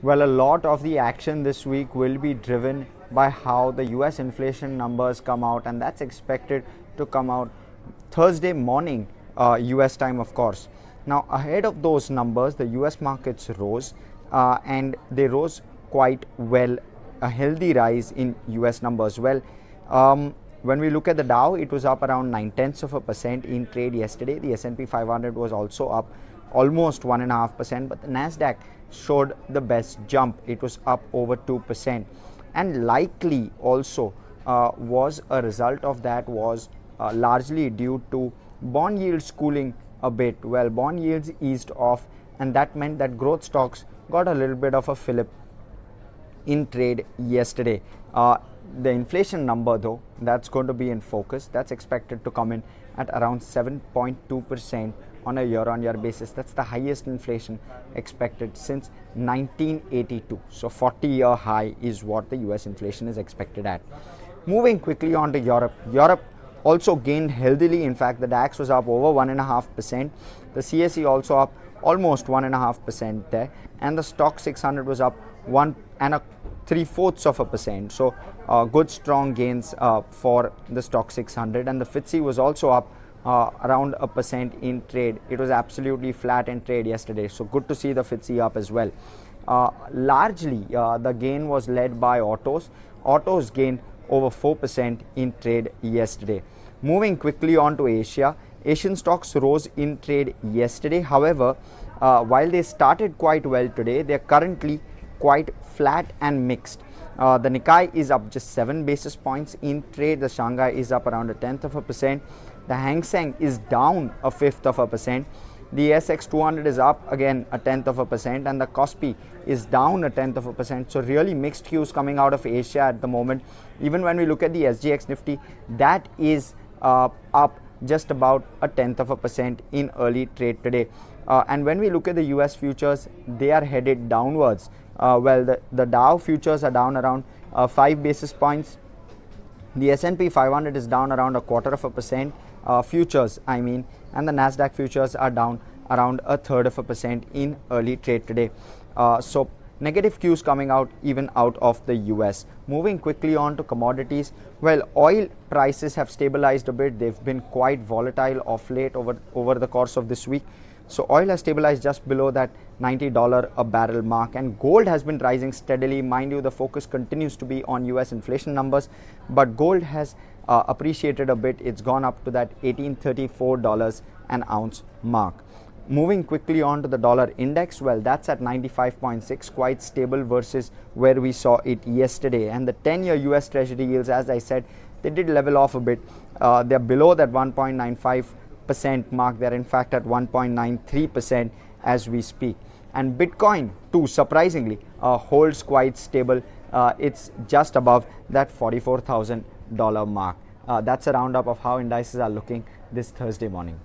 Well, a lot of the action this week will be driven by how the US inflation numbers come out, and that's expected to come out Thursday morning, US time, of course. Now, ahead of those numbers, the US markets rose and they rose quite well, a healthy rise in US numbers. Well, when we look at the Dow, it was up around 0.9% in trade yesterday. The S&P 500 was also up almost 1.5%, but the Nasdaq showed the best jump. It was up over 2%, and likely also was a result of that was largely due to bond yields cooling a bit. Well, bond yields eased off, and that meant that growth stocks got a little bit of a fillip in trade yesterday. The inflation number, though, that's going to be in focus. That's expected to come in at around 7.2% on a year-on-year basis. That's the highest inflation expected since 1982. So 40-year high is what the US inflation is expected at. Moving quickly on to Europe. Europe also gained healthily. In fact, the DAX was up over 1.5%. The CSE also up almost 1.5% there, and the stock 600 was up 1.75%. So good strong gains for the stock 600, and the FTSE was also up around 1% in trade. It was absolutely flat in trade yesterday, so good to see the FTSE up as well. Largely the gain was led by autos. Autos gained over 4% in trade yesterday. Moving quickly on to Asia. Asian stocks rose in trade yesterday. However, while they started quite well today, they are currently quite flat and mixed. The Nikkei is up just 7 basis points in trade. The Shanghai is up around 0.1%. The Hang Seng is down 0.1%. The SGX 200 is up again 0.1%, and the Kospi is down 0.1%. So really mixed cues coming out of Asia at the moment. Even when we look at the SGX Nifty, that is up just about 0.1% in early trade today. And when we look at the US futures, they are headed downwards. Well, the Dow futures are down around 5 basis points. The S&P 500 is down around 0.25%. Futures, I mean, and the Nasdaq futures are down around 0.33% in early trade today. So negative cues coming out even out of the US. Moving quickly on to commodities. Well, oil prices have stabilized a bit. They've been quite volatile of late over the course of this week. So oil has stabilized just below that $90 a barrel mark, and gold has been rising steadily. Mind you, the focus continues to be on US inflation numbers, but gold has appreciated a bit. It's gone up to that $1,834 an ounce mark. Moving quickly on to the dollar index, well, that's at 95.6, quite stable versus where we saw it yesterday. And the 10-year US Treasury yields, as I said, they did level off a bit. They're below that 1.95% mark. They're in fact at 1.93% as we speak. And Bitcoin too, surprisingly, holds quite stable. It's just above that $44,000 mark. That's a roundup of how indices are looking this Thursday morning.